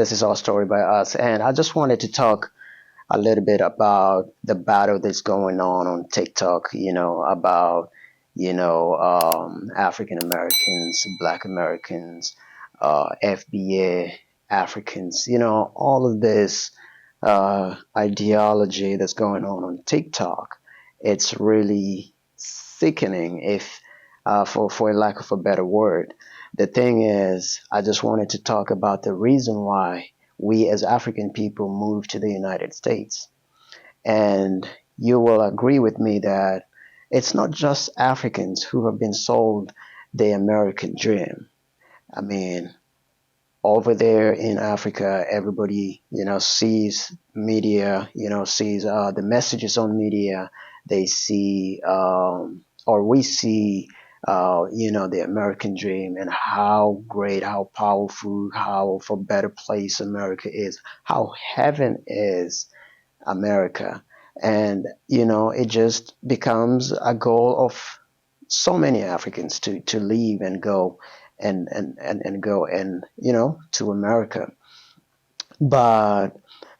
This is our story by us, and I just wanted to talk a little bit about the battle that's going on TikTok. About African Americans, Black Americans, FBA Africans. All of this ideology that's going on TikTok. It's really sickening, if for a lack of a better word. The thing is, I just wanted to talk about the reason why we as African people moved to the United States. And you will agree with me that it's not just Africans who have been sold the American dream. I mean, over there in Africa, everybody, sees media, sees the messages on media. They see, or we see, the American dream and how great, how powerful, how for better place America is, how heaven is America. And, it just becomes a goal of so many Africans to leave and go and go and to America. But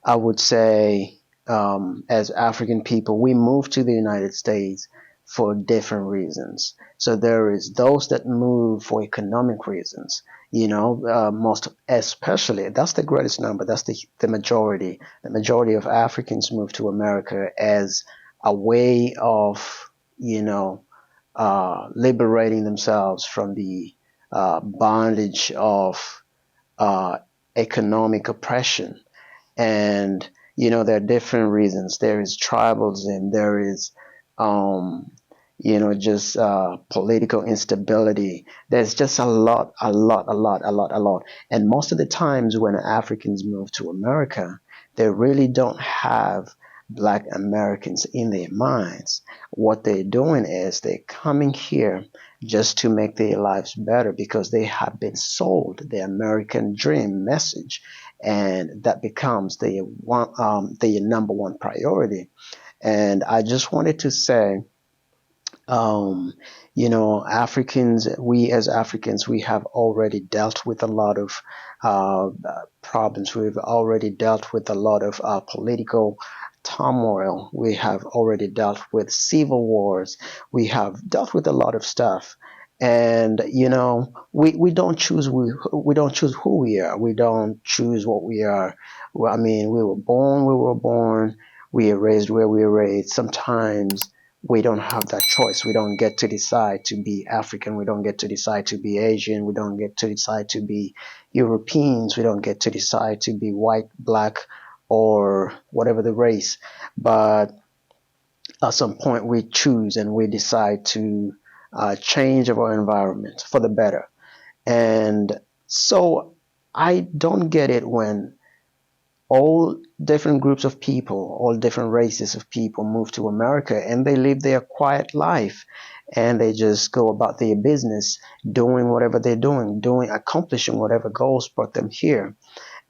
I would say, as African people, we moved to the United States for different reasons. So there is those that move for economic reasons. Most especially, that's the greatest number. That's the majority. The majority of Africans move to America as a way of liberating themselves from the bondage of economic oppression. And there are different reasons. There is tribalism. There is just political instability. There's just a lot. And most of the times when Africans move to America, they really don't have Black Americans in their minds. What they're doing is they're coming here just to make their lives better because they have been sold the American dream message, and that becomes the number one priority. And I just wanted to say, Africans, we as Africans, we have already dealt with a lot of uh, problems. We've already dealt with a lot of political turmoil. We have already dealt with civil wars. We have dealt with a lot of stuff. And we don't choose we don't choose who we are. We don't choose what we are. Well, I mean, we were born. We are raised where we are raised. Sometimes we don't have that choice. We don't get to decide to be African. We don't get to decide to be Asian. We don't get to decide to be Europeans. We don't get to decide to be white, black, or whatever the race. But at some point, we choose and we decide to change our environment for the better. And so I don't get it when all different groups of people, all different races of people move to America and they live their quiet life and they just go about their business doing whatever they're doing, accomplishing whatever goals brought them here.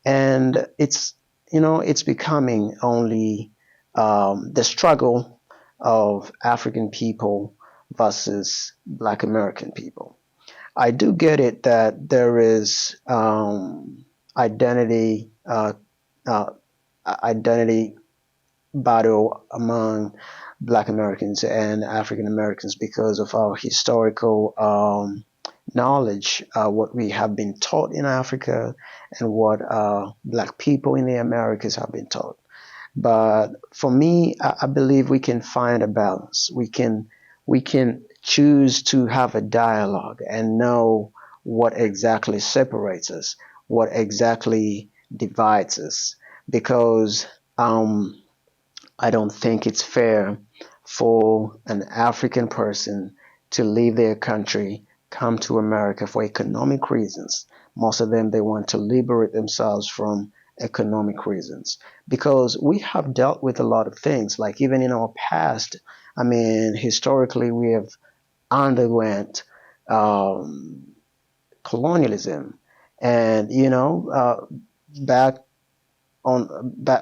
And it's becoming only the struggle of African people versus Black American people. I do get it that there is identity uh, identity battle among Black Americans and African Americans because of our historical knowledge, what we have been taught in Africa, and what Black people in the Americas have been taught. But for me, I believe we can find a balance. We can choose to have a dialogue and know what exactly separates us, what exactly divides us, because I don't think it's fair for an African person to leave their country come to America for economic reasons. Most of them, they want to liberate themselves from economic reasons because we have dealt with a lot of things. Like even in our past, I mean, historically, we have underwent um, colonialism, and back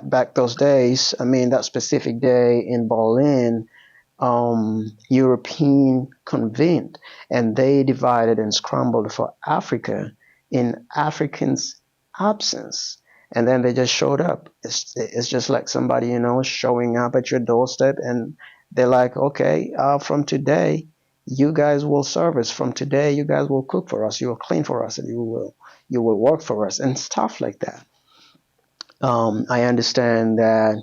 back those days. I mean, that specific day in Berlin, European convened and they divided and scrambled for Africa in Africans' absence. And then they just showed up. It's just like somebody, showing up at your doorstep and they're like, okay, from today, you guys will serve us. From today, you guys will cook for us. You will clean for us and you will work for us and stuff like that. I understand that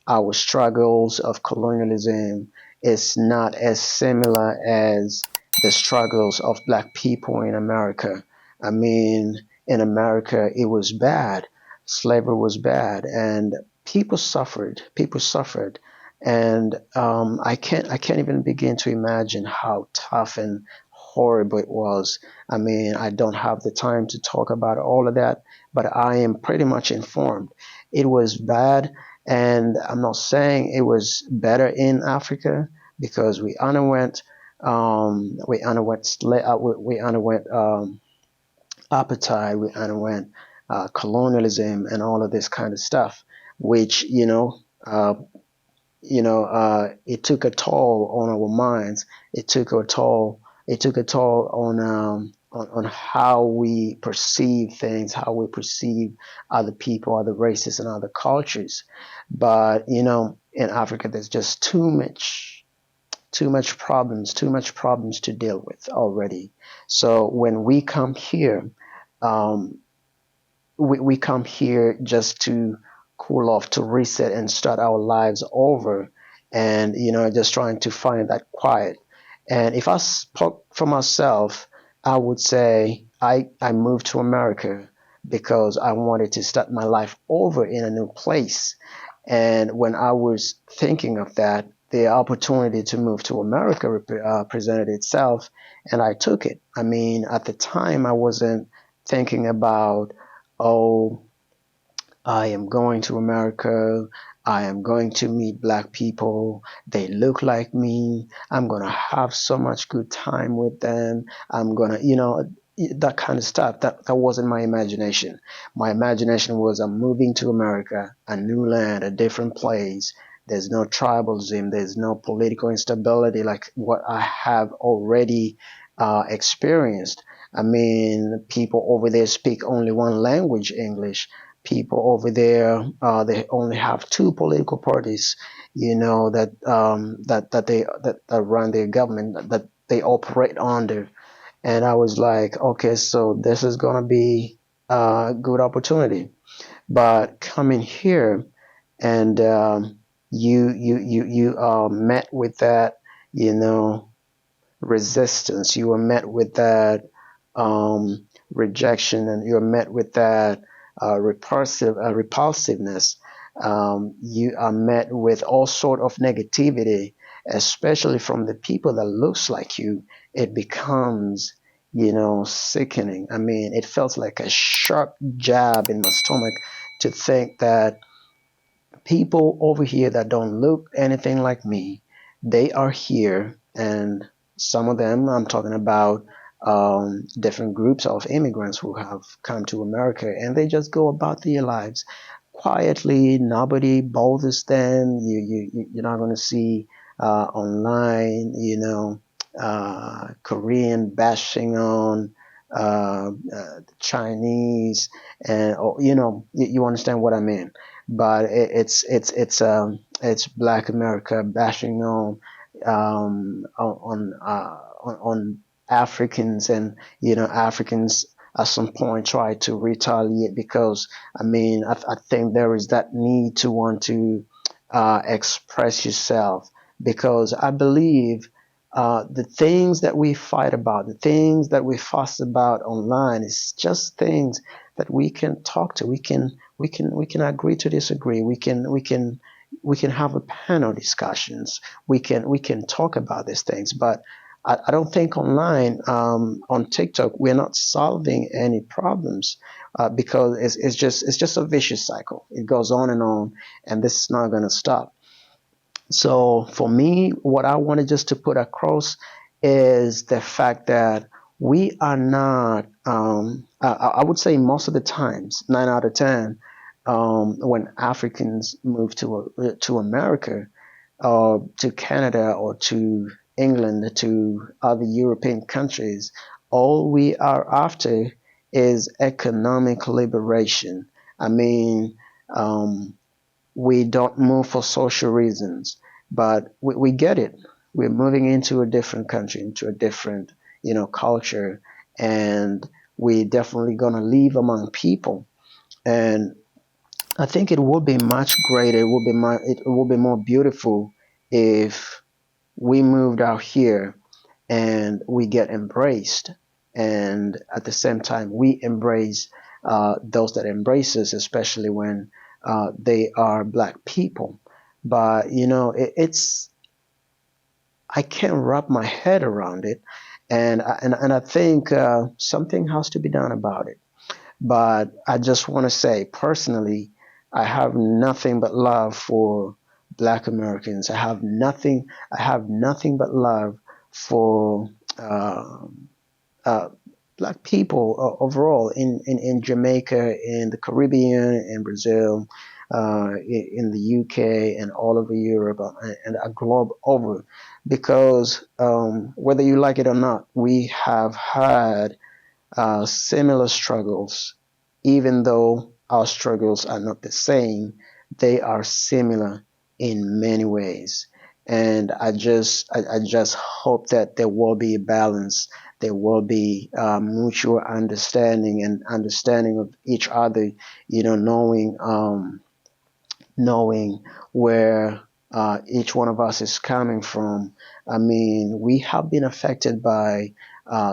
our struggles of colonialism is not as similar as the struggles of black people in America. I mean, in America, it was bad. Slavery was bad, and people suffered. People suffered, and I can't even begin to imagine how tough and horrible it was. I mean, I don't have the time to talk about all of that, but I am pretty much informed. It was bad, and I'm not saying it was better in Africa because we underwent apartheid, we underwent colonialism, and all of this kind of stuff, which it took a toll on our minds. It took a toll. It took a toll on how we perceive things, how we perceive other people, other races, and other cultures. But in Africa, there's just too much problems to deal with already. So when we come here, um, we come here just to cool off, to reset and start our lives over, and just trying to find that quiet. And if I spoke for myself, I would say I moved to America because I wanted to start my life over in a new place. And when I was thinking of that, the opportunity to move to America presented itself, and I took it. I mean, at the time, I wasn't thinking about, oh, I am going to America. I am going to meet black people. They look like me. I'm going to have so much good time with them. I'm going to, that kind of stuff. That wasn't my imagination. My imagination was I'm moving to America, a new land, a different place. There's no tribalism. There's no political instability like what I have already experienced. I mean, people over there speak only one language, English. People over there, they only have two political parties, that run their government, that they operate under. And I was like, okay, so this is gonna be a good opportunity. But coming here and you met with that, you know, resistance. You were met with that rejection, and you were met with that repulsiveness. You are met with all sort of negativity, especially from the people that looks like you. It becomes, sickening. I mean, it felt like a sharp jab in my stomach to think that people over here that don't look anything like me, they are here, and some of them, I'm talking about different groups of immigrants who have come to America, and they just go about their lives quietly. Nobody bothers them. You're not going to see online, Korean bashing on Chinese, and you understand what I mean. But it's Black America bashing on Africans, and Africans at some point try to retaliate because I mean I think there is that need to want to express yourself, because I believe the things that we fight about, the things that we fuss about online, is just things that we can talk to. We can agree to disagree. We can have a panel discussions. We can talk about these things. But I don't think online, on TikTok, we're not solving any problems, because it's just a vicious cycle. It goes on, and this is not going to stop. So for me, what I wanted just to put across is the fact that we are not. I would say most of the times, 9 out of 10, when Africans move to America, to Canada, or to England, to other European countries, all we are after is economic liberation. I mean, we don't move for social reasons, but we get it. We're moving into a different country, into a different, culture, and we're definitely gonna live among people. And I think it would be much greater. It would be more beautiful if we moved out here and we get embraced, and at the same time we embrace those that embrace us, especially when they are black people. But it's I can't wrap my head around it, and I think something has to be done about it. But I just want to say personally, I have nothing but love for Black Americans. I have nothing but love for uh, uh, Black people overall in Jamaica, in the Caribbean, in Brazil, in the UK, and all over Europe, and a globe over. Because whether you like it or not, we have had similar struggles. Even though our struggles are not the same, they are similar in many ways. And I just hope that there will be a balance. There will be mutual understanding and understanding of each other. Knowing where each one of us is coming from. I mean, we have been affected by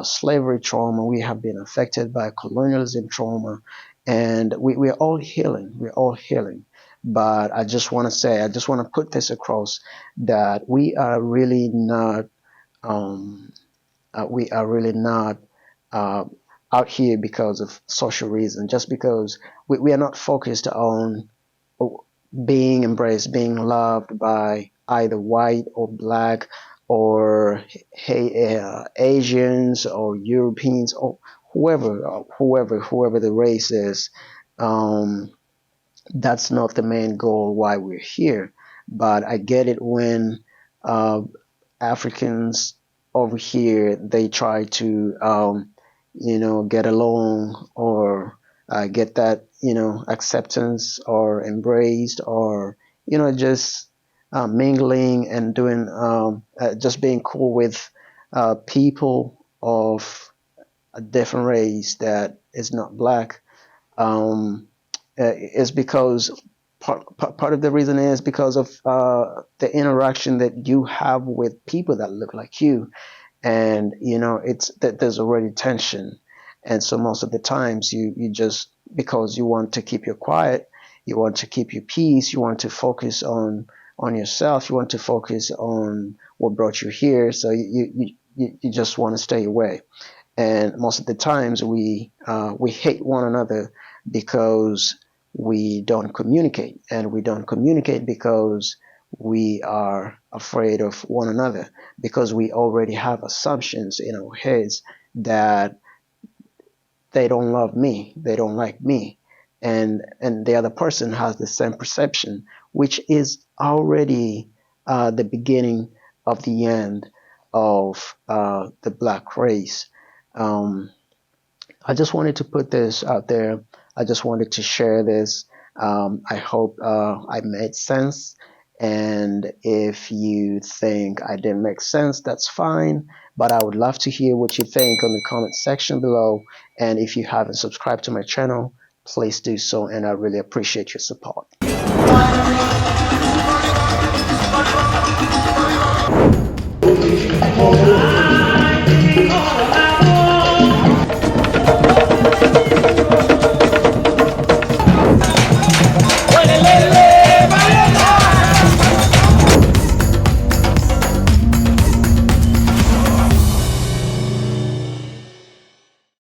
slavery trauma, we have been affected by colonialism trauma, and we're all healing. We're all healing. But I just want to put this across, that we are really not uh, out here because of social reasons, just because we are not focused on being embraced, being loved by either white or black, or Asians or Europeans, or whoever the race is. Um, that's not the main goal why we're here. But I get it when uh, Africans over here, they try to get along, or get that acceptance or embraced, or just mingling and doing just being cool with people of a different race that is not black. Is because part of the reason is because of the interaction that you have with people that look like you. And it's that there's already tension. And so most of the times, you just, because you want to keep your quiet, you want to keep your peace, you want to focus on yourself, you want to focus on what brought you here, so you just want to stay away. And most of the times, we hate one another because we don't communicate, and we don't communicate because we are afraid of one another, because we already have assumptions in our heads that they don't love me, they don't like me, and the other person has the same perception, which is already the beginning of the end of the black race. Um, I just wanted to put this out there. I just wanted to share this. I hope I made sense. And if you think I didn't make sense, that's fine. But I would love to hear what you think on the comment section below. And if you haven't subscribed to my channel, please do so. And I really appreciate your support.